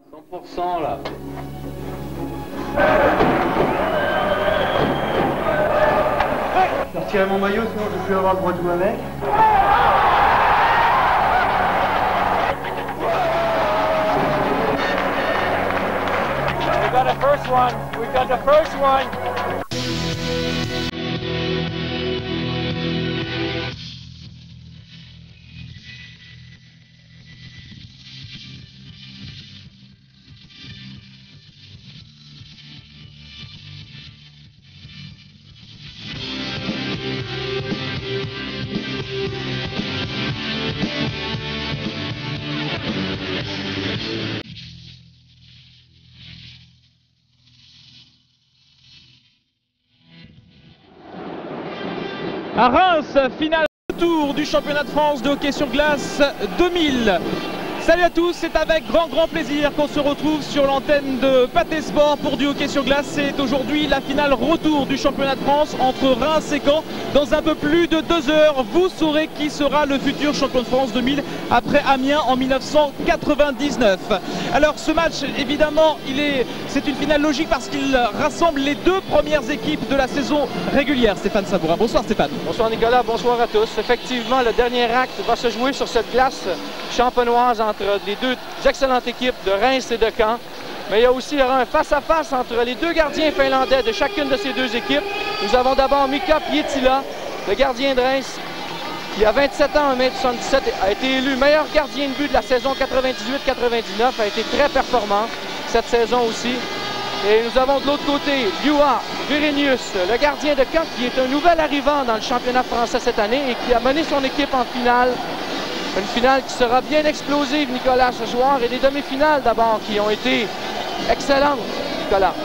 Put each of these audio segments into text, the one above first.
100% là. Je vais retirer mon maillot, sinon je vais plus avoir le droit de jouer avec. We got the first one. We got the first one. À Reims, finale retour du championnat de France de hockey sur glace 2000. Salut à tous, c'est avec grand plaisir qu'on se retrouve sur l'antenne de Pathé Sport pour du hockey sur glace. C'est aujourd'hui la finale retour du championnat de France entre Reims et Caen. Dans un peu plus de 2 heures, vous saurez qui sera le futur champion de France 2000 après Amiens en 1999. Alors ce match, évidemment, c'est une finale logique parce qu'il rassemble les 2 premières équipes de la saison régulière. Stéphane Sabourin. Bonsoir Stéphane. Bonsoir Nicolas, bonsoir à tous. Effectivement, le dernier acte va se jouer sur cette glace champenoise entre les 2 excellentes équipes de Reims et de Caen. Mais il y aura un face-à-face entre les 2 gardiens finlandais de chacune de ces 2 équipes. Nous avons d'abord Mika Pietila, le gardien de Reims, qui a 27 ans, 1m77, a été élu meilleur gardien de but de la saison 98-99, a été très performant cette saison aussi. Et nous avons de l'autre côté Juha Virenius, le gardien de Caen, qui est un nouvel arrivant dans le championnat français cette année et qui a mené son équipe en finale. Une finale qui sera bien explosive, Nicolas, ce soir. Et des demi-finales d'abord qui ont été excellentes, Nicolas.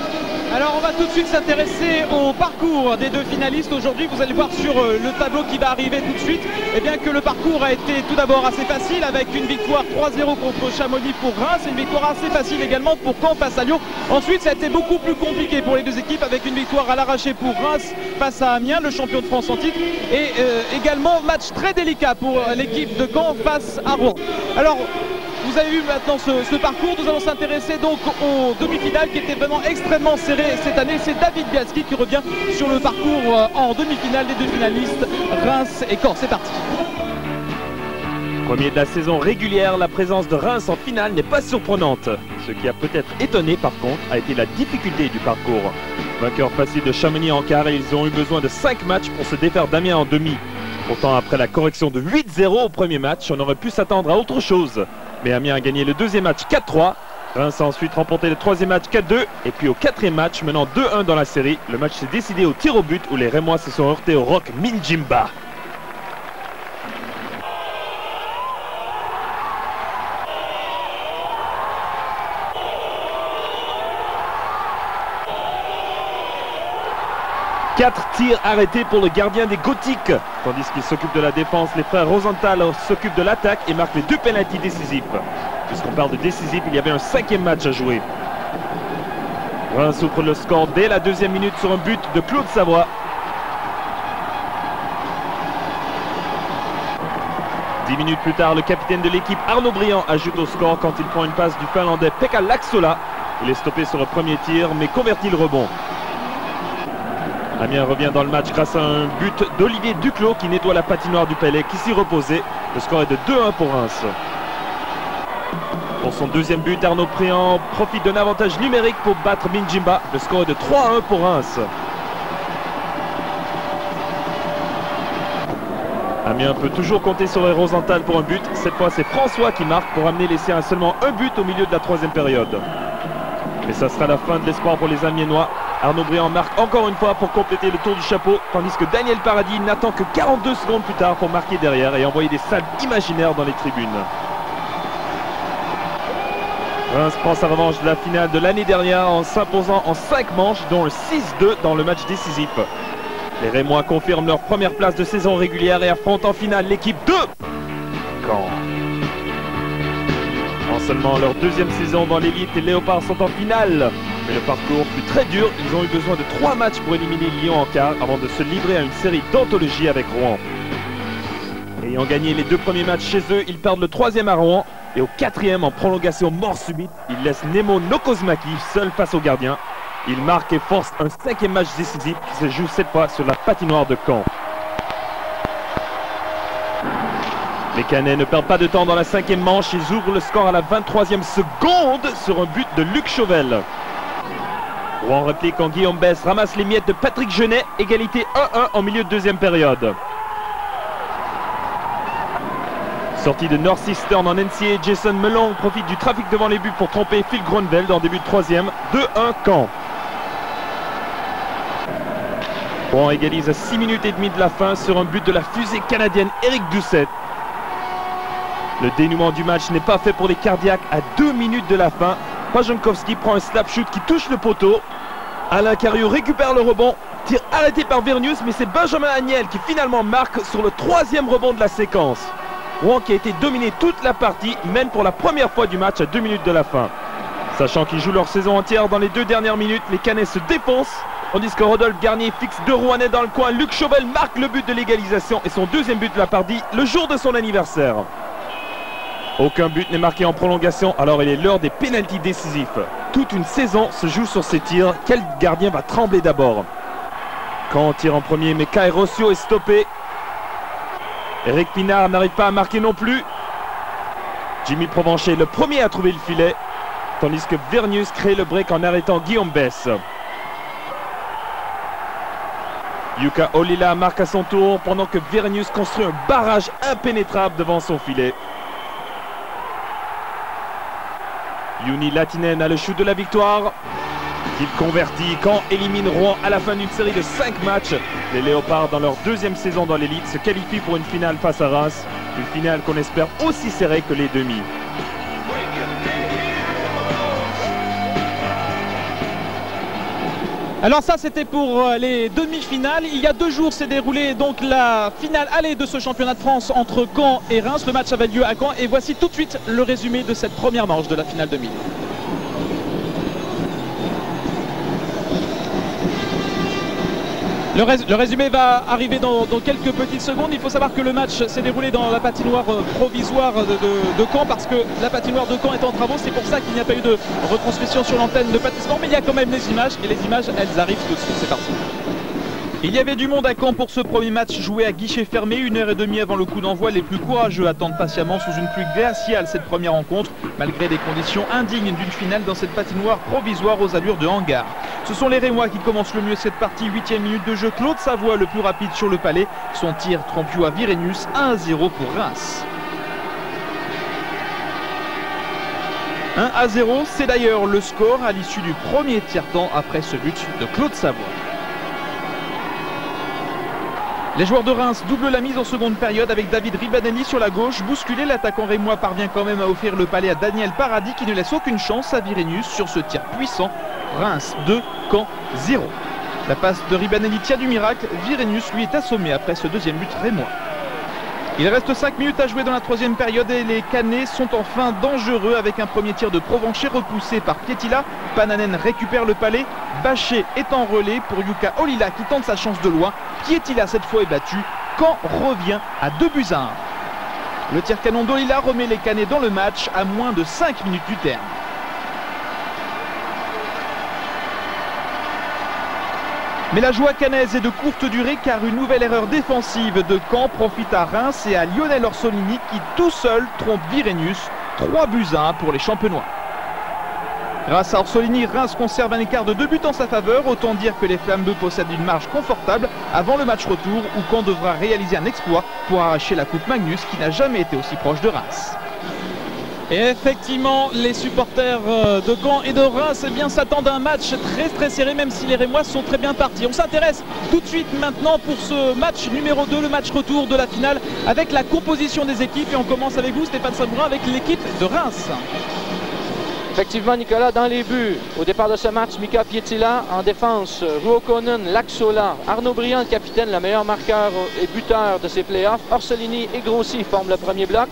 Alors on va tout de suite s'intéresser au parcours des 2 finalistes. Aujourd'hui, vous allez voir sur le tableau qui va arriver tout de suite, eh bien que le parcours a été tout d'abord assez facile avec une victoire 3-0 contre Chamonix pour Reims et une victoire assez facile également pour Caen face à Lyon. Ensuite, ça a été beaucoup plus compliqué pour les 2 équipes avec une victoire à l'arraché pour Reims face à Amiens, le champion de France en titre, et également match très délicat pour l'équipe de Caen face à Rouen. Alors, vous avez vu maintenant ce parcours, nous allons s'intéresser donc aux demi-finales qui étaient vraiment extrêmement serrées cette année. C'est David Bialski qui revient sur le parcours en demi-finale des 2 finalistes, Reims et Caen. C'est parti. Premier de la saison régulière, la présence de Reims en finale n'est pas surprenante. Ce qui a peut-être étonné par contre a été la difficulté du parcours. Vainqueur facile de Chamonix en quart, et ils ont eu besoin de 5 matchs pour se défaire d'Amiens en demi. Pourtant, après la correction de 8-0 au premier match, on aurait pu s'attendre à autre chose. Mais Amiens a gagné le 2e match 4-3. Reims a ensuite remporté le 3e match 4-2. Et puis au 4e match, menant 2-1 dans la série, le match s'est décidé au tir au but où les Rémois se sont heurtés au rock Minjimba. Quatre tirs arrêtés pour le gardien des Gothiques. Tandis qu'il s'occupe de la défense, les frères Rosenthal s'occupent de l'attaque et marquent les 2 pénaltys décisifs. Puisqu'on parle de décisif, il y avait un 5e match à jouer. Reims ouvre le score dès la 2e minute sur un but de Claude Savoie. 10 minutes plus tard, le capitaine de l'équipe Arnaud Briand ajoute au score quand il prend une passe du Finlandais Pekka Laxola. Il est stoppé sur le premier tir mais convertit le rebond. Amiens revient dans le match grâce à un but d'Olivier Duclos qui nettoie la patinoire du Palais qui s'y reposait. Le score est de 2-1 pour Reims. Pour son 2e but, Arnaud Briand profite d'un avantage numérique pour battre Minjimba. Le score est de 3-1 pour Reims. Amiens peut toujours compter sur les Rosenthal pour un but. Cette fois, c'est François qui marque pour amener les siens à seulement un but au milieu de la 3e période. Mais ça sera la fin de l'espoir pour les Amiénois. Arnaud Briand marque encore une fois pour compléter le tour du chapeau, tandis que Daniel Paradis n'attend que 42 secondes plus tard pour marquer derrière et envoyer des salves imaginaires dans les tribunes. Reims prend sa revanche de la finale de l'année dernière en s'imposant en 5 manches, dont un 6-2 dans le match décisif. Les Rémois confirment leur première place de saison régulière et affrontent en finale l'équipe de Caen. En seulement leur 2e saison dans l'élite, les Léopards sont en finale. Mais le parcours fut très dur, ils ont eu besoin de 3 matchs pour éliminer Lyon en quart avant de se livrer à une série d'anthologie avec Rouen. Ayant gagné les 2 premiers matchs chez eux, ils perdent le 3e à Rouen. Et au 4e, en prolongation mort subite, il laisse Nemo Nokozmaki seul face au gardien. Il marque et force un 5e match décisif qui se joue cette fois sur la patinoire de Caen. Les Canets ne perdent pas de temps dans la 5e manche. Ils ouvrent le score à la 23e seconde sur un but de Luc Chauvel. Rouen réplique quand Guillaume Besse ramasse les miettes de Patrick Genet. Égalité 1-1 en milieu de 2e période. Sortie de Northeastern en NCAA, Jason Melong profite du trafic devant les buts pour tromper Phil Grunveld en début de 3e. 2-1 Caen. Rouen égalise à 6 minutes et demie de la fin sur un but de la fusée canadienne Éric Doucet. Le dénouement du match n'est pas fait pour les cardiaques à 2 minutes de la fin. Pajankowski prend un slap shoot qui touche le poteau. Alain Cariou récupère le rebond. Tir arrêté par Vernius, mais c'est Benjamin Agnel qui finalement marque sur le 3e rebond de la séquence. Rouen, qui a été dominé toute la partie, mène pour la première fois du match à 2 minutes de la fin. Sachant qu'ils jouent leur saison entière dans les 2 dernières minutes, les Canets se défoncent. Tandis que Rodolphe Garnier fixe 2 Rouennais dans le coin. Luc Chauvel marque le but de l'égalisation et son 2e but de la partie le jour de son anniversaire. Aucun but n'est marqué en prolongation, alors il est l'heure des pénaltys décisifs. Toute une saison se joue sur ces tirs. Quel gardien va trembler d'abord? Caen tire en premier, mais Kai Rossio est stoppé. Eric Pinard n'arrive pas à marquer non plus. Jimmy Provencher le premier à trouver le filet, tandis que Vernius crée le break en arrêtant Guillaume Besse. Yuka Olila marque à son tour pendant que Vernius construit un barrage impénétrable devant son filet. Yuni Latinen a le shoot de la victoire. Il convertit. Caen élimine Rouen à la fin d'une série de 5 matchs. Les Léopards, dans leur 2e saison dans l'élite, se qualifient pour une finale face à Reims. Une finale qu'on espère aussi serrée que les demi. Alors ça, c'était pour les demi-finales. Il y a 2 jours s'est déroulée donc la finale aller de ce championnat de France entre Caen et Reims. Le match avait lieu à Caen et voici tout de suite le résumé de cette première manche de la finale 2000. Le résumé va arriver dans quelques petites secondes. Il faut savoir que le match s'est déroulé dans la patinoire provisoire de Caen parce que la patinoire de Caen est en travaux. C'est pour ça qu'il n'y a pas eu de retransmission sur l'antenne de Patrice Caen. Mais il y a quand même les images et les images, elles arrivent tout de suite. C'est parti. Il y avait du monde à Caen pour ce premier match joué à guichet fermé, 1h30 avant le coup d'envoi. Les plus courageux attendent patiemment sous une pluie glaciale cette première rencontre, malgré des conditions indignes d'une finale dans cette patinoire provisoire aux allures de hangar. Ce sont les Rémois qui commencent le mieux cette partie, 8e minute de jeu. Claude Savoie le plus rapide sur le palais. Son tir trompe à Virenius, 1-0 pour Reims. 1-0, c'est d'ailleurs le score à l'issue du premier tiers-temps après ce but de Claude Savoie. Les joueurs de Reims doublent la mise en seconde période avec David Ribanelli sur la gauche. Bousculé, l'attaquant rémois parvient quand même à offrir le palais à Daniel Paradis qui ne laisse aucune chance à Virenius sur ce tir puissant. Reims 2, Caen 0. La passe de Ribanelli tient du miracle. Virenius lui est assommé après ce 2e but rémois. Il reste 5 minutes à jouer dans la 3e période et les Canets sont enfin dangereux avec un premier tir de Provencher repoussé par Pietila. Pananen récupère le palais. Bachet est en relais pour Yuka Olila qui tente sa chance de loin. Pietila cette fois est battu. Caen revient à 2-1. Le tir canon d'Olila remet les Canets dans le match à moins de 5 minutes du terme. Mais la joie canaise est de courte durée car une nouvelle erreur défensive de Caen profite à Reims et à Lionel Orsolini qui tout seul trompe Virenius. 3-1 pour les Champenois. Grâce à Orsolini, Reims conserve un écart de 2 buts en sa faveur. Autant dire que les Flammes Bleues possèdent une marge confortable avant le match retour où Caen devra réaliser un exploit pour arracher la Coupe Magnus qui n'a jamais été aussi proche de Reims. Et effectivement, les supporters de Caen et de Reims s'attendent à un match très serré, même si les Rémois sont très bien partis. On s'intéresse tout de suite maintenant pour ce match numéro 2, le match retour de la finale, avec la composition des équipes. Et on commence avec vous, Stéphane Sabourin, avec l'équipe de Reims. Effectivement, Nicolas, dans les buts, au départ de ce match, Mika Pietila. En défense, Ruokonen, Laxola, Arnaud Briand, le capitaine, le meilleur marqueur et buteur de ces playoffs. Orsolini et Grossi forment le premier bloc.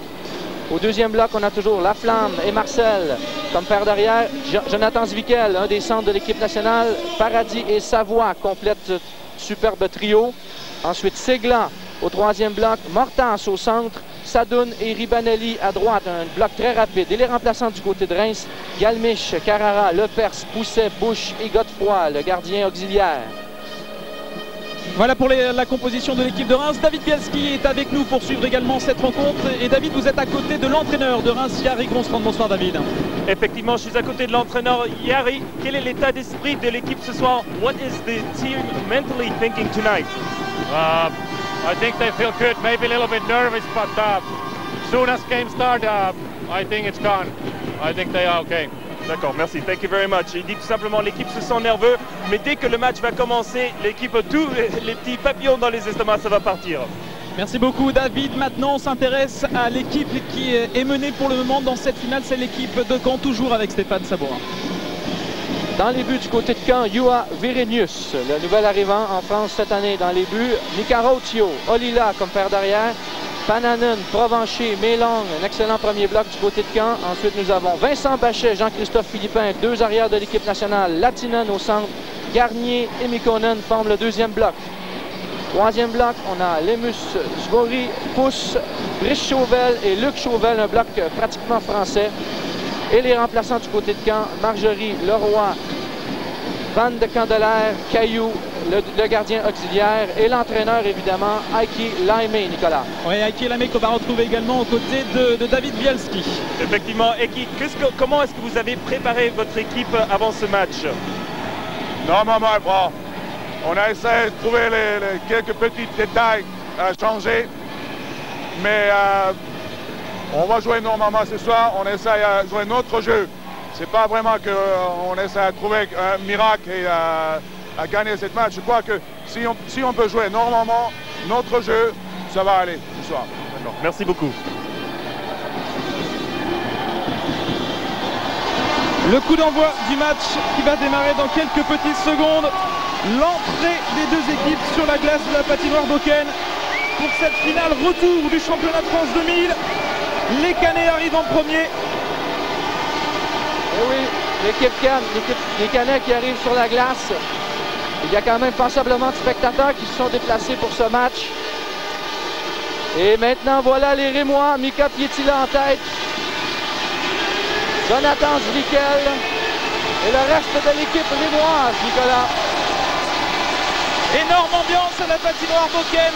Au deuxième bloc, on a toujours Laflamme et Marcel comme paire d'arrière. Jonathan Zwickel, un des centres de l'équipe nationale. Paradis et Savoie complètent superbe trio. Ensuite, Ségla au troisième bloc. Mortas au centre. Sadoun et Ribanelli à droite, un bloc très rapide. Et les remplaçants du côté de Reims, Galmiche, Carrara, Lepers, Pousset, Bush et Godefroy, le gardien auxiliaire. Voilà pour la composition de l'équipe de Reims. David Bielski est avec nous pour suivre également cette rencontre. Et David, vous êtes à côté de l'entraîneur de Reims, Jari Grosstrand. Bonsoir David. Effectivement, je suis à côté de l'entraîneur Jari. Quel est l'état d'esprit de l'équipe ce soir? What is the team mentally thinking tonight? I think they feel good, maybe a little bit nervous, but soon as game start, I think it's gone. I think they are okay. D'accord, merci, thank you very much. Il dit tout simplement l'équipe se sent nerveux, mais dès que le match va commencer, l'équipe, tous les petits papillons dans les estomacs, ça va partir. Merci beaucoup David. Maintenant on s'intéresse à l'équipe qui est menée pour le moment dans cette finale. C'est l'équipe de Caen, toujours avec Stéphane Sabourin. Dans les buts du côté de Caen, Joa Virenius, le nouvel arrivant en France cette année. Dans les buts, Nicarotio, Olila comme paire d'arrière, Pananen, Provencher, Mélong, un excellent premier bloc du côté de Caen. Ensuite, nous avons Vincent Bachet, Jean-Christophe Philippin, deux arrières de l'équipe nationale. Latinen au centre, Garnier et Mikkonen forment le deuxième bloc. Troisième bloc, on a Lemus, Zvori, Pousse, Brice Chauvel et Luc Chauvel, un bloc pratiquement français. Et les remplaçants du côté de Caen, Marjorie, Leroy, Van de Candelaire, Caillou, le gardien auxiliaire et l'entraîneur évidemment, Heikki Laimé, Nicolas. Oui, Heikki Laimé qu'on va retrouver également aux côtés de David Bielski. Effectivement, Heikki, comment est-ce que vous avez préparé votre équipe avant ce match? Normalement, bon, on a essayé de trouver les quelques petits détails à changer, mais on va jouer normalement ce soir, on essaie de jouer notre jeu. C'est pas vraiment qu'on essaie de trouver un miracle et à gagner cette match. Je crois que si on peut jouer normalement notre jeu, ça va aller ce soir. Merci beaucoup. Le coup d'envoi du match qui va démarrer dans quelques petites secondes. L'entrée des deux équipes sur la glace de la patinoire d'Auken pour cette finale retour du championnat de France 2000. Les Canets arrivent en premier. Et oui, l'équipe Cannes, les Canets qui arrivent sur la glace. Il y a quand même passablement de spectateurs qui se sont déplacés pour ce match. Et maintenant, voilà les Rémois. Mika Pietila en tête. Jonathan Zwickel. Et le reste de l'équipe rémoise, Nicolas. Énorme ambiance à la patinoire d'Auken.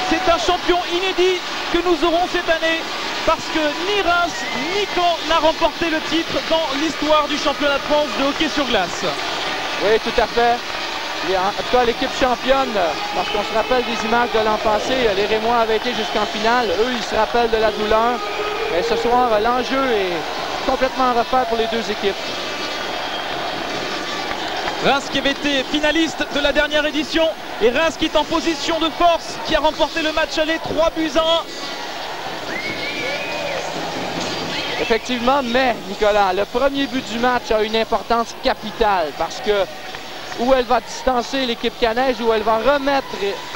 C'est un champion inédit que nous aurons cette année. Parce que ni Reims ni Caen n'a remporté le titre dans l'histoire du championnat de France de hockey sur glace. Oui, tout à fait. Et en tout cas, l'équipe championne, parce qu'on se rappelle des images de l'an passé, les Rémois avaient été jusqu'en finale. Eux, ils se rappellent de la douleur. Mais ce soir, l'enjeu est complètement refaire pour les deux équipes. Reims qui avait été finaliste de la dernière édition. Et Reims qui est en position de force, qui a remporté le match aller 3-1. Effectivement, mais Nicolas, le premier but du match a une importance capitale parce que où elle va distancer l'équipe cannaise, où elle va remettre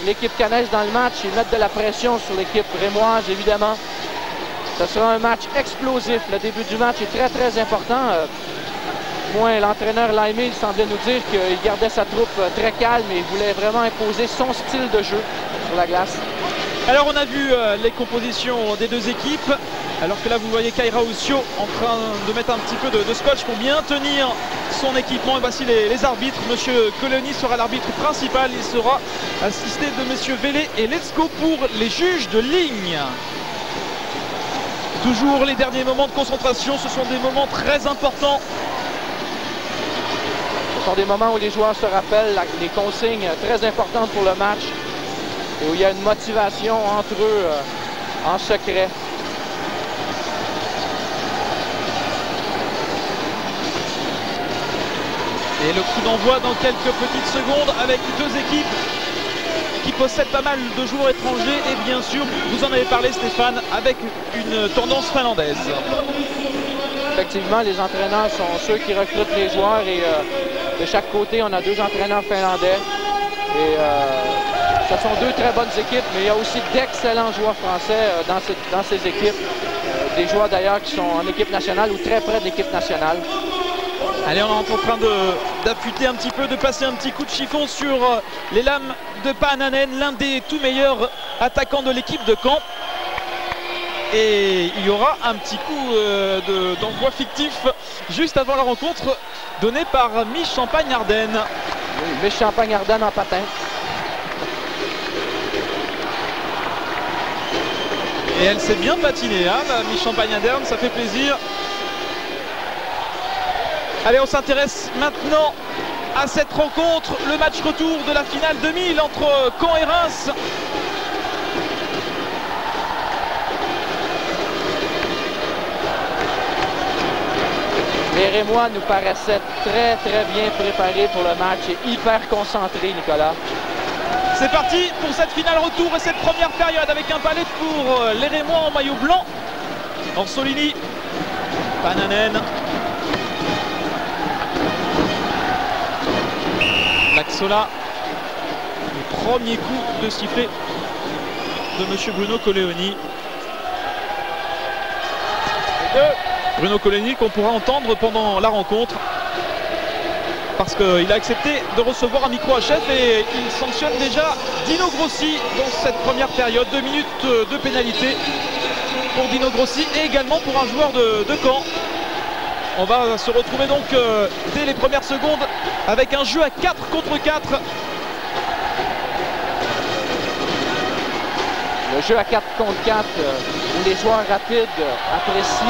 l'équipe cannaise dans le match et mettre de la pression sur l'équipe rémoise, évidemment. Ce sera un match explosif. Le début du match est très, très important. Moi, l'entraîneur Laimé, il semblait nous dire qu'il gardait sa troupe très calme et il voulait vraiment imposer son style de jeu sur la glace. Alors on a vu les compositions des deux équipes, alors que là vous voyez Kaira Oussio en train de mettre un petit peu de scotch pour bien tenir son équipement. Et voici les arbitres. Monsieur Colony sera l'arbitre principal, il sera assisté de messieurs Vélé et Letsko pour les juges de ligne. Toujours les derniers moments de concentration, ce sont des moments très importants. Ce sont des moments où les joueurs se rappellent les consignes très importantes pour le match. Et où il y a une motivation entre eux en secret. Et le coup d'envoi dans quelques petites secondes avec deux équipes qui possèdent pas mal de joueurs étrangers. Et bien sûr, vous en avez parlé Stéphane, avec une tendance finlandaise. Effectivement, les entraîneurs sont ceux qui recrutent les joueurs. Et de chaque côté, on a deux entraîneurs finlandais. Et ce sont deux très bonnes équipes, mais il y a aussi d'excellents joueurs français dans ces équipes. Des joueurs d'ailleurs qui sont en équipe nationale ou très près de l'équipe nationale. Allez, on est en train d'affûter un petit peu, de passer un petit coup de chiffon sur les lames de Pananen, l'un des tout meilleurs attaquants de l'équipe de Caen. et il y aura un petit coup d'envoi fictif juste avant la rencontre donné par Mich Champagne-Ardenne. Oui, Mich Champagne-Ardenne en patin. Et elle s'est bien patinée, hein, la Mich Champagne-Ardenne, ça fait plaisir. Allez, on s'intéresse maintenant à cette rencontre, le match retour de la finale 2000 entre Caen et Reims. Les Rémois nous paraissaient très bien préparés pour le match et hyper concentrés, Nicolas. C'est parti pour cette finale retour et cette première période avec un balai pour les Rémois en maillot blanc. Orsolini, Pananen, Laxola. Le premier coup de sifflet de M. Bruno Colleoni. Bruno Colleoni qu'on pourra entendre pendant la rencontre parce qu'il a accepté de recevoir un micro HF et il sanctionne déjà Dino Grossi dans cette première période. 2 minutes de pénalité pour Dino Grossi et également pour un joueur de Caen. On va se retrouver donc dès les premières secondes avec un jeu à 4 contre 4. Le jeu à 4 contre 4 où les joueurs rapides apprécient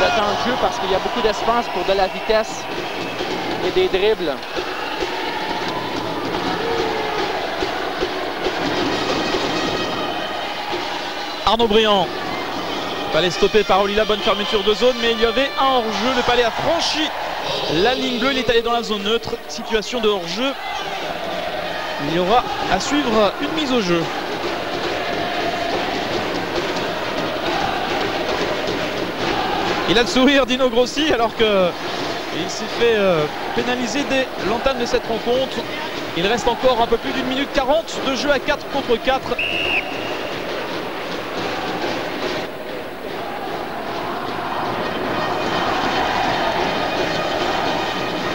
le temps de jeu parce qu'il y a beaucoup d'espace pour de la vitesse et des dribbles. Arnaud Briand. Palais stoppé par Olila, bonne fermeture de zone, mais il y avait un hors-jeu. Le Palais a franchi la ligne bleue, il est allé dans la zone neutre. Situation de hors-jeu. Il y aura à suivre une mise au jeu. Il a le sourire Dino Grossi alors qu'il s'est fait pénaliser dès l'entame de cette rencontre. Il reste encore un peu plus d'1 minute 40 de jeu à 4 contre 4.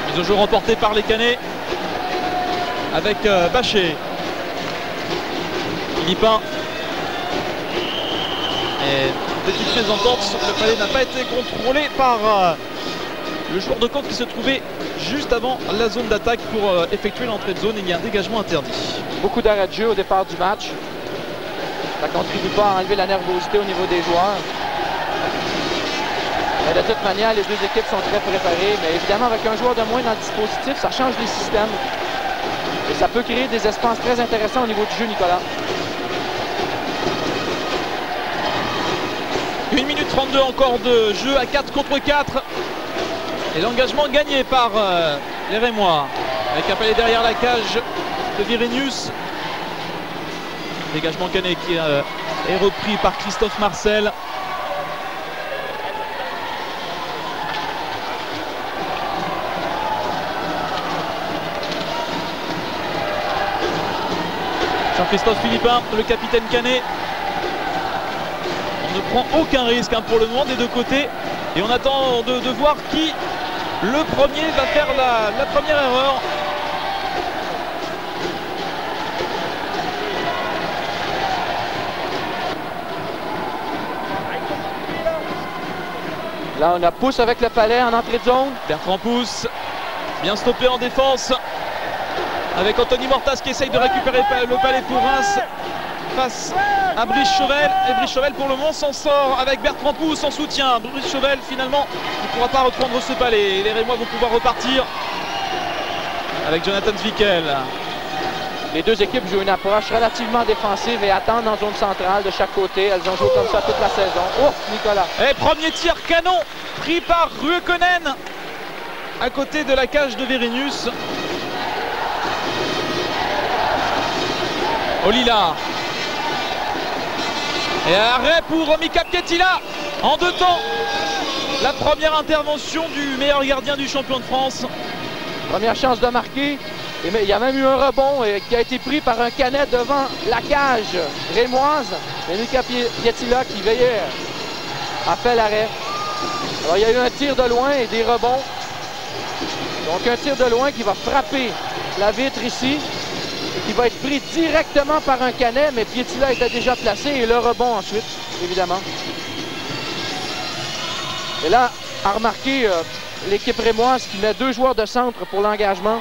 Mise au jeu remporté par les Canets avec Bachet. Philippin. Et petite mésentente, le Palais n'a pas été contrôlé par le joueur de Caen qui se trouvait juste avant la zone d'attaque pour effectuer l'entrée de zone. Il y a un dégagement interdit. Beaucoup d'arrêts de jeu au départ du match. Ça ne contribue pas à enlever la nervosité au niveau des joueurs. Mais de toute manière, les deux équipes sont très préparées. Mais évidemment, avec un joueur de moins dans le dispositif, ça change les systèmes. Et ça peut créer des espaces très intéressants au niveau du jeu, Nicolas. 1 minute 32 encore de jeu à 4 contre 4. Et l'engagement gagné par les Rémois. Avec un Palais derrière la cage de Virenius. Dégagement Canet qui est repris par Christophe Marcel. Jean-Christophe Philippin, le capitaine Canet. On ne prend aucun risque pour le moment des deux côtés. Et on attend de voir qui, le premier, va faire la première erreur. Là, on a Pousse avec le Palais en entrée de zone. Bertrand Pousse, bien stoppé en défense. Avec Anthony Mortas qui essaye de récupérer le Palais pour Reims face à Brice Chauvel. Et Brice Chauvel pour le moment s'en sort avec Bertrand Pousse en soutien. Brice Chauvel finalement ne pourra pas reprendre ce Palais. Les Rémois vont pouvoir repartir avec Jonathan Zwickel. Les deux équipes jouent une approche relativement défensive et attendent en zone centrale de chaque côté. Elles ont joué comme ça toute la saison. Oh, Nicolas. Et premier tir canon pris par Ruekonen à côté de la cage de Virenius. Olila. Et arrêt pour Mika Pietila en 2 temps. La première intervention du meilleur gardien du champion de France. Première chance de marquer. Et il y a même eu un rebond qui a été pris par un Canet devant la cage rémoise. Et Mika Pietila qui veillait a fait l'arrêt. Alors il y a eu un tir de loin et des rebonds. Donc un tir de loin qui va frapper la vitre ici. Qui va être pris directement par un Canet, mais Pietila était déjà placé et le rebond ensuite, évidemment. Et là, à remarquer l'équipe rémoise qui met 2 joueurs de centre pour l'engagement.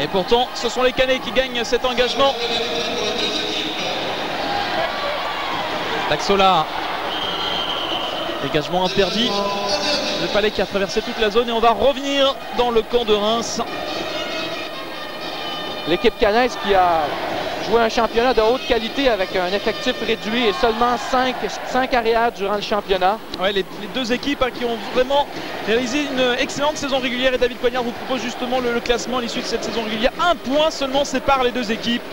Et pourtant, ce sont les Canets qui gagnent cet engagement. Laxola. Dégagement interdit. Le Palais qui a traversé toute la zone et on va revenir dans le camp de Reims. L'équipe canaise qui a joué un championnat de haute qualité avec un effectif réduit et seulement 5 arrières durant le championnat. Ouais, les deux équipes qui ont vraiment réalisé une excellente saison régulière et David Coignard vous propose justement le classement à l'issue de cette saison régulière. 1 point seulement sépare les deux équipes.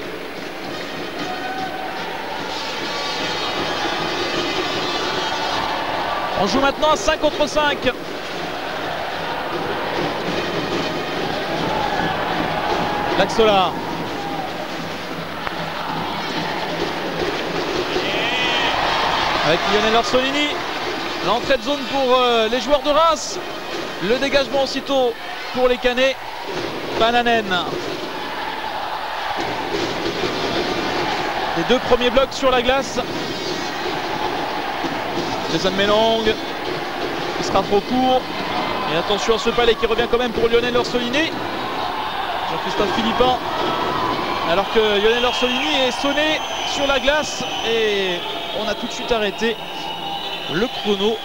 On joue maintenant à 5 contre 5. Laxola. Avec Lionel Orsolini. L'entrée de zone pour les joueurs de Reims. Le dégagement aussitôt pour les Canets. Pananen. Les 2 premiers blocs sur la glace. Jason Melong. Il sera trop court. Et attention à ce palais qui revient quand même pour Lionel Orsolini. Jean-Christophe Philippin. Alors que Lionel Orsolini est sonné sur la glace. Et on a tout de suite arrêté le chrono.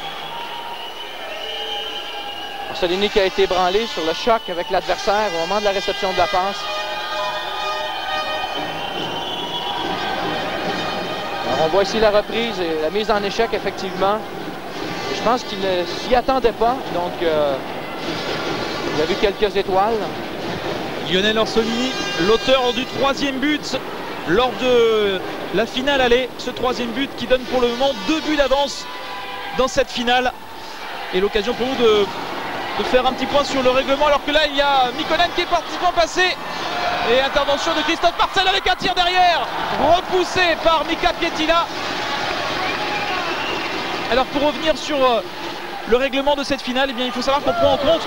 Orsolini qui a été ébranlé sur le choc avec l'adversaire au moment de la réception de la passe. Alors on voit ici la reprise et la mise en échec effectivement. Je pense qu'il ne s'y attendait pas, donc il a vu quelques étoiles. Lionel Orsolini, l'auteur du 3e but lors de la finale aller. Ce 3e but qui donne pour le moment 2 buts d'avance dans cette finale. Et l'occasion pour nous de faire un petit point sur le règlement. Alors que là, il y a Mikkonen qui est parfaitement passé. Et intervention de Christophe Marcel avec un tir derrière. Repoussé par Mika Pietila. Alors pour revenir sur le règlement de cette finale, eh bien, il faut savoir qu'on prend en compte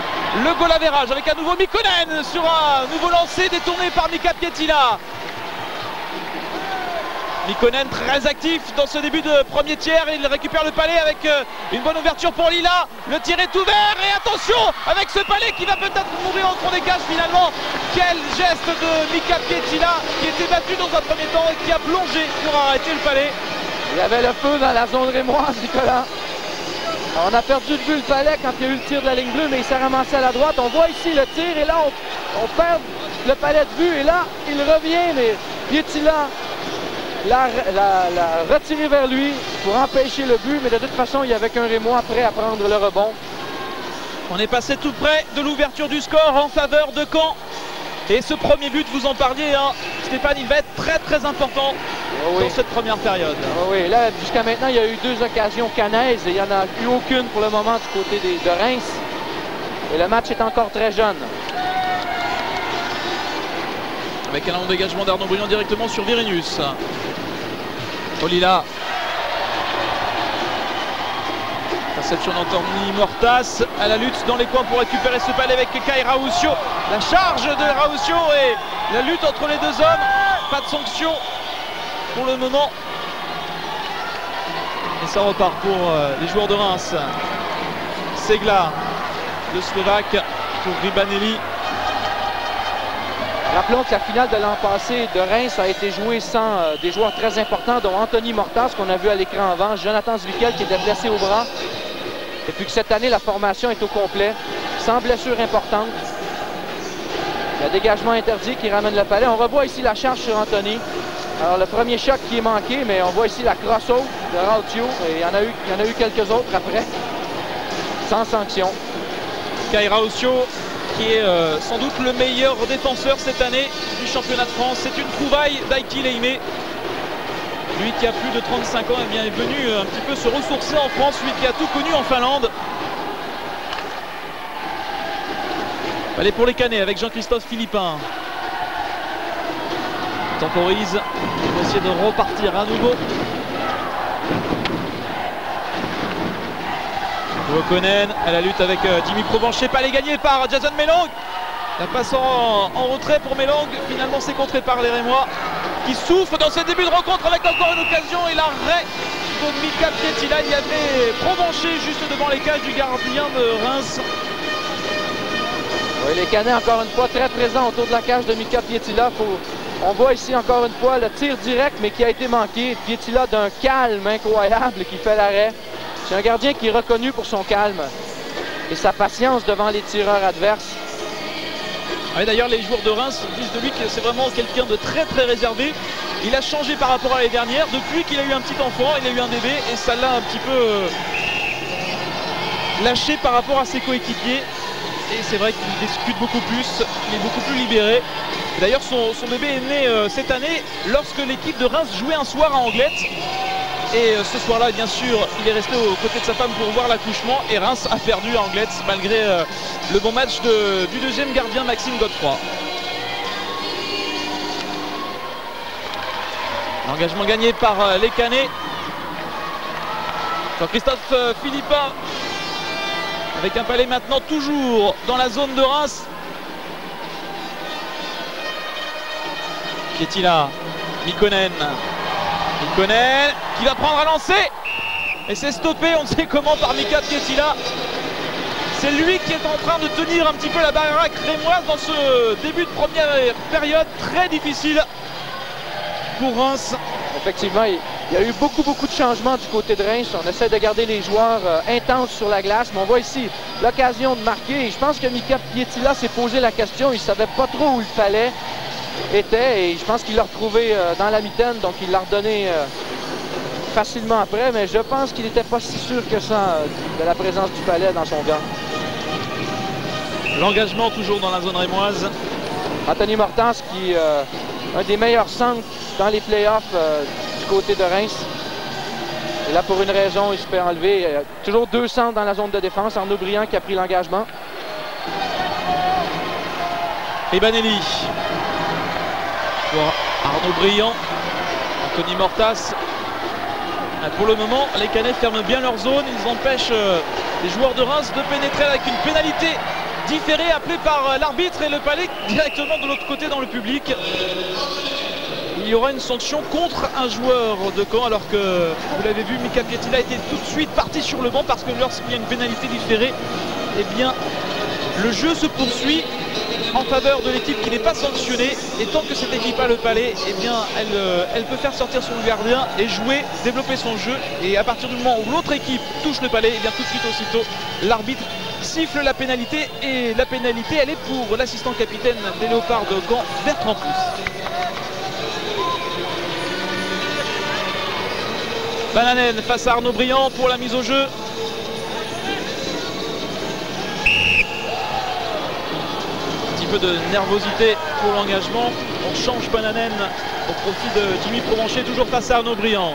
le goal average avec un nouveau Mikkonen sur un nouveau lancer détourné par Mika Pietila. Mikkonen très actif dans ce début de premier tiers. Il récupère le palais avec une bonne ouverture pour Lila. Le tir est ouvert et attention avec ce palais qui va peut-être mourir en fond des cages finalement. Quel geste de Mika Pietila qui était battu dans un premier temps et qui a plongé pour arrêter le palais. Il y avait le feu dans la zone rémoise, Nicolas. Alors, on a perdu de vue le palais quand il y a eu le tir de la ligne bleue, mais il s'est ramassé à la droite. On voit ici le tir et là on perd le palais de vue et là il revient, mais Pietila l'a retiré vers lui pour empêcher le but, mais de toute façon il y avait qu'un Rémois prêt à prendre le rebond. On est passé tout près de l'ouverture du score en faveur de Caen. Et ce premier but, vous en parliez, hein, Stéphane, il va être très très important dans cette première période. Oui, là jusqu'à maintenant il y a eu 2 occasions canaises et il n'y en a eu aucune pour le moment du côté de Reims. Et le match est encore très jeune. Avec un long dégagement d'Arnaud Briand directement sur Virenius. Olila. Interception d'Anthony Mortas à la lutte dans les coins pour récupérer ce palais avec Kai Raoussio. La charge de Raoussio et la lutte entre les 2 hommes. Pas de sanction pour le moment. Et ça repart pour les joueurs de Reims. Segla, le Slovaque pour Ribanelli. Rappelons que la finale de l'an passé de Reims a été jouée sans des joueurs très importants, dont Anthony Mortas, qu'on a vu à l'écran avant, Jonathan Zwickel qui était blessé au bras. Et puis que cette année, la formation est au complet, sans blessure importante. Le dégagement interdit qui ramène le palais. On revoit ici la charge sur Anthony. Alors le premier choc qui est manqué, mais on voit ici la cross-out de Rautio. Et il y en a eu quelques autres après, sans sanction. Kai Raoussio qui est sans doute le meilleur défenseur cette année du championnat de France. C'est une trouvaille d'Aiki Leime. Lui qui a plus de 35 ans eh bien, est venu un petit peu se ressourcer en France, lui qui a tout connu en Finlande. Allez pour les Canets avec Jean-Christophe Philippin. Temporise, il va essayer de repartir à nouveau. Wokonen à la lutte avec Jimmy Provencher, pas les gagné par Jason Melong. La passe en retrait pour Melong, finalement c'est contré par les Rémois qui souffrent dans ce début de rencontre avec encore une occasion et l'arrêt de Mika Pietila. Il y avait Provencher juste devant les cages du gardien de Reims. Oui, les Canets encore une fois très présents autour de la cage de Mika Pietila. On voit ici encore une fois le tir direct mais qui a été manqué. Pietila d'un calme incroyable qui fait l'arrêt. C'est un gardien qui est reconnu pour son calme et sa patience devant les tireurs adverses. Ouais, d'ailleurs, les joueurs de Reims disent de lui que c'est vraiment quelqu'un de très réservé. Il a changé par rapport à l'année dernière. Depuis qu'il a eu un petit enfant, il a eu un bébé et ça l'a un petit peu lâché par rapport à ses coéquipiers. Et c'est vrai qu'il discute beaucoup plus, il est beaucoup plus libéré. D'ailleurs, son bébé est né cette année lorsque l'équipe de Reims jouait un soir à Anglet. Et ce soir-là, bien sûr, il est resté aux côtés de sa femme pour voir l'accouchement. Et Reims a perdu à Anglet malgré le bon match du deuxième gardien Maxime Godefroy. L'engagement gagné par les Canets. Jean-Christophe Philippin avec un Palais maintenant toujours dans la zone de Reims. Pietila, Mikkonen qui va prendre à lancer et c'est stoppé, on ne sait comment, par Mika Pietila. C'est lui qui est en train de tenir un petit peu la barrière rémoise dans ce début de première période très difficile pour Reims. Effectivement, il y a eu beaucoup de changements du côté de Reims. On essaie de garder les joueurs intenses sur la glace, mais on voit ici l'occasion de marquer. Et je pense que Mika Pietila s'est posé la question. Il ne savait pas trop où le Palais était et je pense qu'il l'a retrouvé dans la mitaine, donc il l'a redonné facilement après, mais je pense qu'il n'était pas si sûr que ça de la présence du Palais dans son gant. L'engagement toujours dans la zone rémoise. Anthony Mortas qui un des meilleurs centres dans les playoffs du côté de Reims. Et là, pour une raison, il se fait enlever. Toujours 2 centres dans la zone de défense. Arnaud Briand qui a pris l'engagement. Ebanelli. Pour Arnaud Briand. Anthony Mortas. Pour le moment, les Canets ferment bien leur zone. Ils empêchent les joueurs de Reims de pénétrer avec une pénalité différée appelée par l'arbitre et le Palais directement de l'autre côté dans le public. Il y aura une sanction contre un joueur de Caen alors que, vous l'avez vu, Mika Pietila était tout de suite parti sur le banc parce que lorsqu'il y a une pénalité différée, eh bien, le jeu se poursuit en faveur de l'équipe qui n'est pas sanctionnée. Et tant que cette équipe a le Palais, eh bien, elle peut faire sortir son gardien et jouer, développer son jeu. Et à partir du moment où l'autre équipe touche le Palais, eh bien, tout de suite aussitôt, l'arbitre siffle la pénalité. Et la pénalité, elle est pour l'assistant capitaine des Léopards de Caen, Bertrand Pousse. Bananen face à Arnaud Briand pour la mise au jeu. Un petit peu de nervosité pour l'engagement. On change Bananen au profit de Jimmy Provencher, toujours face à Arnaud Briand.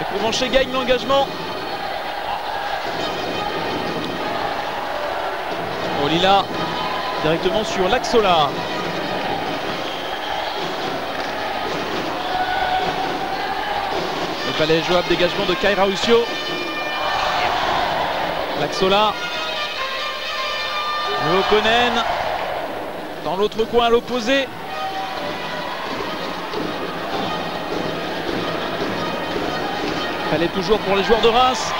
Et Provencher gagne l'engagement. Olila directement sur l'Axola. Le Palais jouable, dégagement de Kaira Ussio. L'Axola. Ruokonen. Dans l'autre coin à l'opposé. Palais toujours pour les joueurs de Reims.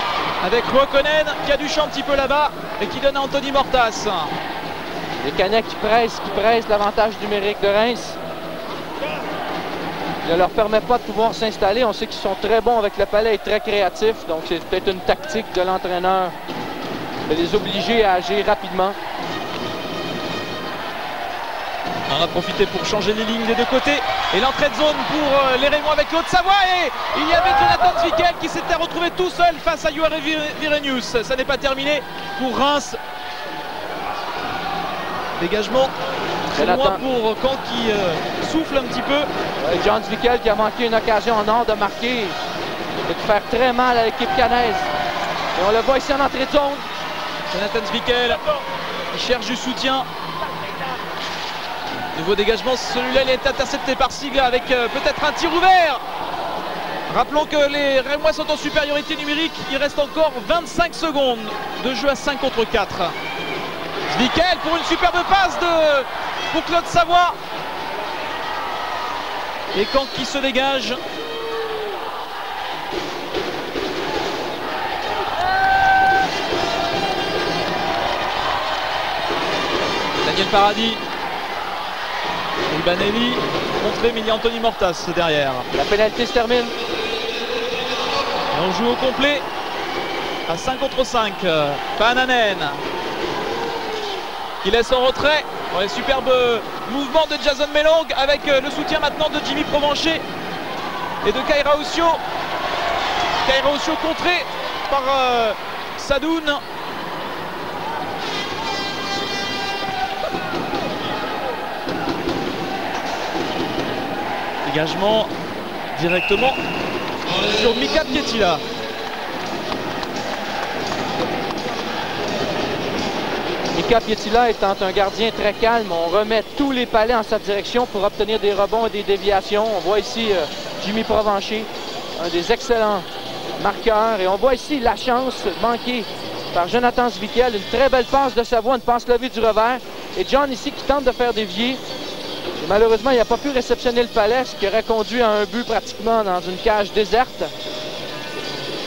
Avec Ruokonen qui a du champ un petit peu là-bas et qui donne à Anthony Mortas. Les Canets qui pressent l'avantage numérique de Reims. Il ne leur permet pas de pouvoir s'installer. On sait qu'ils sont très bons avec le Palais et très créatifs. Donc c'est peut-être une tactique de l'entraîneur de les obliger à agir rapidement. On a profité pour changer les lignes des deux côtés. Et l'entrée de zone pour les Rémois avec l'autre Savoie. Et il y avait Jonathan Zwickel qui s'était retrouvé tout seul face à Yoann Virenius. Ça n'est pas terminé pour Reims. Dégagement très loin pour Caen qui souffle un petit peu. John Zwickel qui a manqué une occasion en or de marquer et de faire très mal à l'équipe canaise. Et on le voit ici en entrée de zone. Jonathan Zwickel qui cherche du soutien. Nouveau dégagement, celui-là il est intercepté par Sigla avec peut-être un tir ouvert. Rappelons que les Rémois sont en supériorité numérique. Il reste encore 25 secondes de jeu à 5 contre 4. Zwickel pour une superbe passe pour Claude Savoie. Et Caen qui se dégage. Daniel Paradis. Ribanelli contré, mais il y a Anthony Mortas derrière. La pénalité se termine. Et on joue au complet à 5 contre 5. Pananen qui laisse en retrait. Ouais, superbe mouvement de Jason Melong avec le soutien maintenant de Jimmy Provencher et de Kaira Ossio. Kaira Ossio contré par Sadoun. Dégagement directement sur Mika Pietila. Mika Pietila étant un gardien très calme, on remet tous les palets en sa direction pour obtenir des rebonds et des déviations. On voit ici Jimmy Provencher, un des excellents marqueurs. Et on voit ici la chance manquée par Jonathan Zwikel. Une très belle passe de Savoie, une passe levée du revers. Et John ici qui tente de faire dévier. Et malheureusement, il n'a pas pu réceptionner le palais, ce qui aurait conduit à un but pratiquement dans une cage déserte.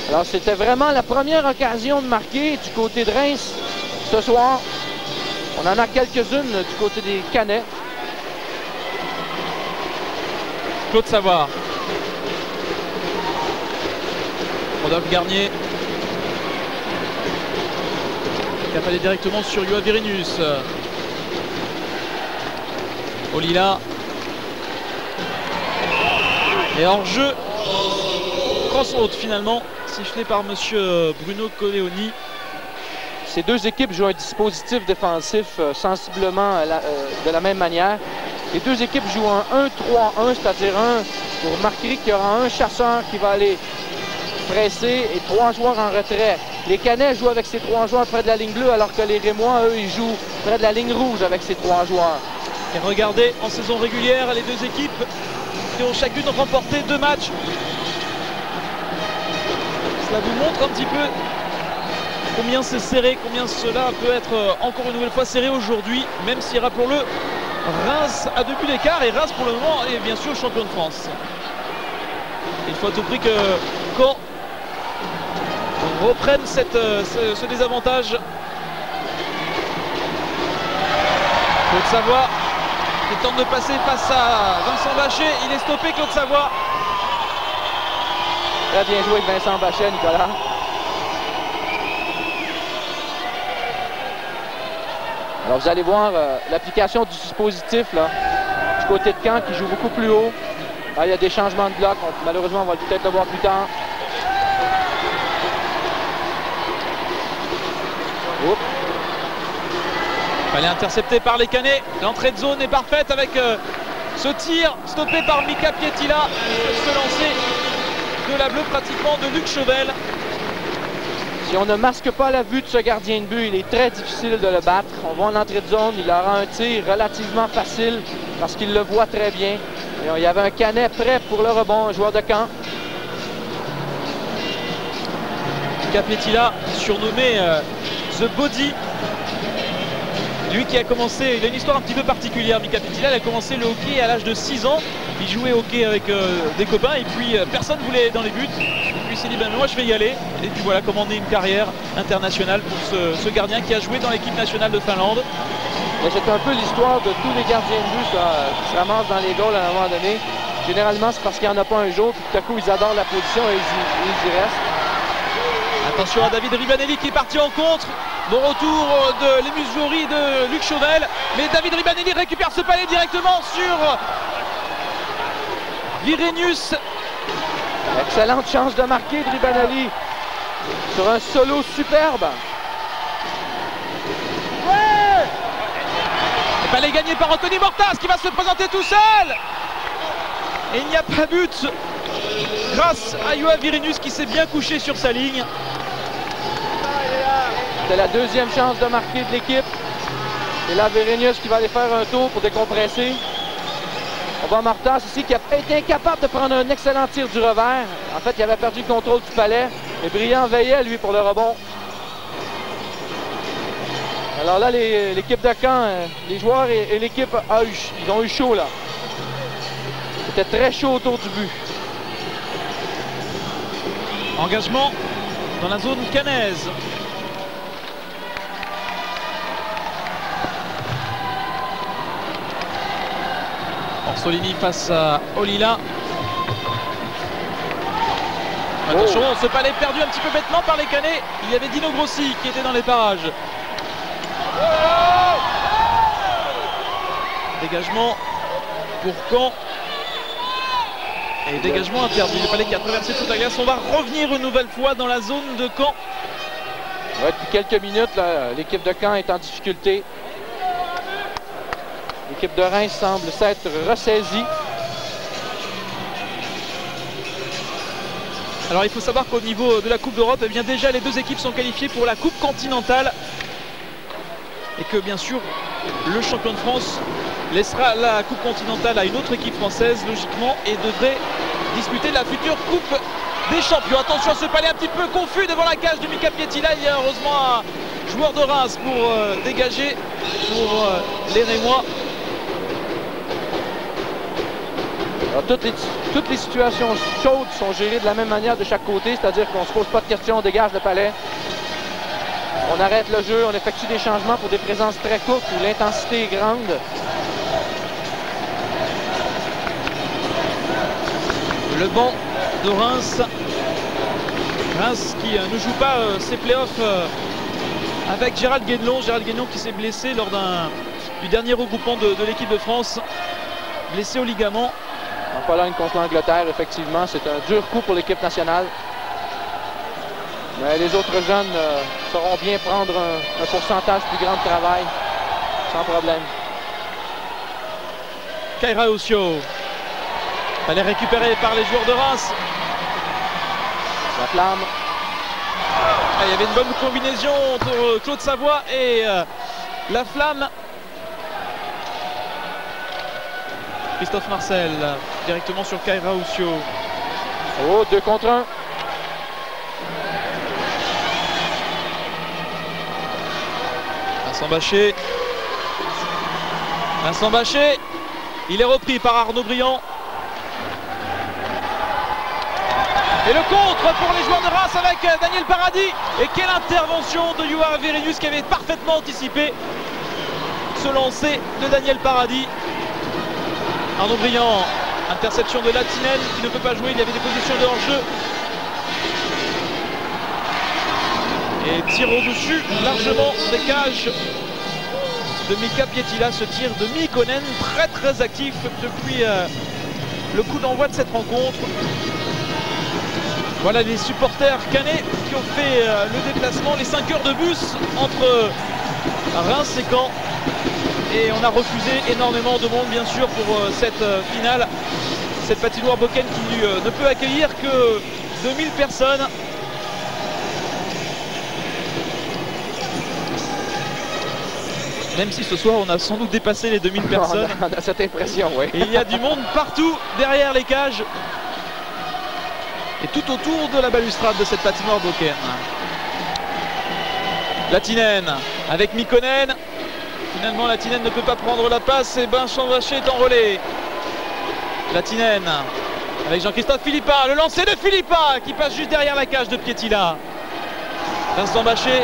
Alors c'était vraiment la première occasion de marquer du côté de Reims ce soir. On en a quelques-unes du côté des Canets. Claude Savard. Rodolphe Garnier. Qui a fallu directement sur Yoa Virinius. Olila. Et hors-jeu. Cross-haute finalement, sifflé par monsieur Bruno Coleoni. Ces deux équipes jouent un dispositif défensif sensiblement de la même manière. Les deux équipes jouent un 1-3-1, c'est-à-dire un pour marquer qu'il y aura un chasseur qui va aller presser et 3 joueurs en retrait. Les Canets jouent avec ces 3 joueurs près de la ligne bleue, alors que les Rémois, eux, ils jouent près de la ligne rouge avec ces 3 joueurs. Et regardez, en saison régulière, les deux équipes qui ont chacune remporté 2 matchs. Cela vous montre un petit peu combien c'est serré, combien cela peut être encore une nouvelle fois serré aujourd'hui, même si, rappelons-le, Reims a 2 buts d'écart et Reims pour le moment est bien sûr champion de France. Il faut à tout prix que Caen reprenne ce désavantage. Claude Savoie qui tente de passer face à Vincent Bachet, il est stoppé. Claude Savoie. Très bien joué avec Vincent Bachet, Nicolas. Alors vous allez voir l'application du dispositif là, du côté de Caen qui joue beaucoup plus haut. Là, il y a des changements de bloc, malheureusement on va peut-être le voir plus tard. Oups. Fallait intercepter par les Canets. L'entrée de zone est parfaite avec ce tir stoppé par Mika Pietila. Ce lancer de la bleue pratiquement de Luc Chauvel. Si on ne masque pas la vue de ce gardien de but, il est très difficile de le battre. On voit en entrée de zone, il aura un tir relativement facile parce qu'il le voit très bien. Et il y avait un Canet prêt pour le rebond, un joueur de Caen. Mika Pietila, surnommé The Body. Lui qui a commencé, il a une histoire un petit peu particulière. Mika Pietila, il a commencé le hockey à l'âge de 6 ans. Il jouait au hockey avec des copains et puis personne ne voulait dans les buts. Et puis il s'est dit, ben moi je vais y aller. Et puis voilà, commander une carrière internationale pour ce gardien qui a joué dans l'équipe nationale de Finlande. C'est un peu l'histoire de tous les gardiens de but qui se ramassent dans les goals à un moment donné. Généralement, c'est parce qu'il n'y en a pas un jour, puis tout à coup, ils adorent la position et ils y restent. Attention à David Ribanelli qui est parti en contre. Bon retour de Lemus Jory et de Luc Chauvel. Mais David Ribanelli récupère ce palais directement sur Virinius. Excellente chance de marquer de Ribanelli sur un solo superbe. Le palais gagné par Anthony Mortas qui va se présenter tout seul. Et il n'y a pas but grâce à Yoa Virinius qui s'est bien couché sur sa ligne. C'est la deuxième chance de marquer de l'équipe. Et là, Virinius qui va aller faire un tour pour décompresser. On voit Mortas ici qui a été incapable de prendre un excellent tir du revers. En fait, il avait perdu le contrôle du palais. Et Briand veillait, lui, pour le rebond. Alors là, l'équipe de Caen, les joueurs et l'équipe, ils ont eu chaud là. C'était très chaud autour du but. Engagement dans la zone cannaise. Solini face à Olila. Attention, ce palais perdu un petit peu bêtement par les Canets. Il y avait Dino Grossi qui était dans les parages. Dégagement pour Caen. Et dégagement interdit. Le palais qui a traversé toute la glace. On va revenir une nouvelle fois dans la zone de Caen. Ouais, depuis quelques minutes, l'équipe de Caen est en difficulté. L'équipe de Reims semble s'être ressaisie. Alors il faut savoir qu'au niveau de la Coupe d'Europe, eh bien déjà les deux équipes sont qualifiées pour la Coupe continentale. Et que bien sûr, le champion de France laissera la Coupe continentale à une autre équipe française, logiquement, et devrait disputer la future Coupe des champions. Attention à ce palais un petit peu confus devant la cage de Mika Pietila. Il y a heureusement un joueur de Reims pour dégager pour les Rémois. Alors, toutes les situations chaudes sont gérées de la même manière de chaque côté, c'est-à-dire qu'on ne se pose pas de questions, on dégage le palais. On arrête le jeu, on effectue des changements pour des présences très courtes où l'intensité est grande. Le banc de Reims. Reims qui ne joue pas ses playoffs avec Gérald Guédelon. Gérald Guédelon qui s'est blessé lors du dernier regroupement de l'équipe de France. Blessé au ligament. En Pologne contre l'Angleterre, effectivement, c'est un dur coup pour l'équipe nationale. Mais les autres jeunes sauront bien prendre un pourcentage plus grand de travail, sans problème. Kaira Ossio. Elle est récupérée par les joueurs de Reims. La Flamme. Il y avait une bonne combinaison entre Claude Savoie et la Flamme. Christophe Marcel, directement sur Kaira Ossio. Oh, 2 contre 1. Vincent Bachet. Vincent Bachet. Il est repris par Arnaud Briand. Et le contre pour les joueurs de Reims avec Daniel Paradis. Et quelle intervention de Yoann Verenius qui avait parfaitement anticipé ce lancer de Daniel Paradis. Arnaud Briand, interception de Latinen qui ne peut pas jouer, il y avait des positions de hors-jeu. Et tir au-dessus, largement des cages de Mika Pietila. Ce tir de Mikkonen, très actif depuis le coup d'envoi de cette rencontre. Voilà les supporters canets qui ont fait le déplacement, les 5 heures de bus entre Reims et Caen. Et on a refusé énormément de monde, bien sûr, pour cette finale. Cette patinoire Boken qui ne peut accueillir que 2000 personnes. Même si ce soir, on a sans doute dépassé les 2000 personnes. On a cette impression, oui. Et il y a du monde partout derrière les cages. Et tout autour de la balustrade de cette patinoire Boken. Latinen avec Mikkonen. Finalement, Latinen ne peut pas prendre la passe et Vincent Bachet est enrôlé. Latinen avec Jean-Christophe Philippin. Le lancer de Philippin qui passe juste derrière la cage de Pietila. Vincent Bachet.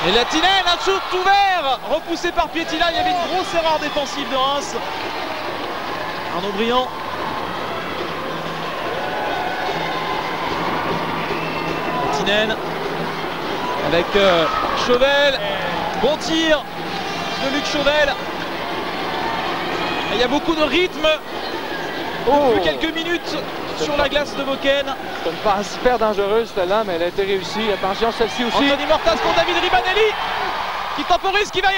Et Latinen, un shoot ouvert, repoussé par Pietila. Il y avait une grosse erreur défensive de Reims. Arnaud Briand. Latinen avec Chauvel. Bon tir de Luc Chauvel. Il y a beaucoup de rythme depuis quelques minutes sur la glace de Boken. C'est une passe super dangereuse celle-là, mais elle a été réussie. Attention, celle-ci aussi. Anthony Mortas pour David Ribanelli qui temporise, qui va y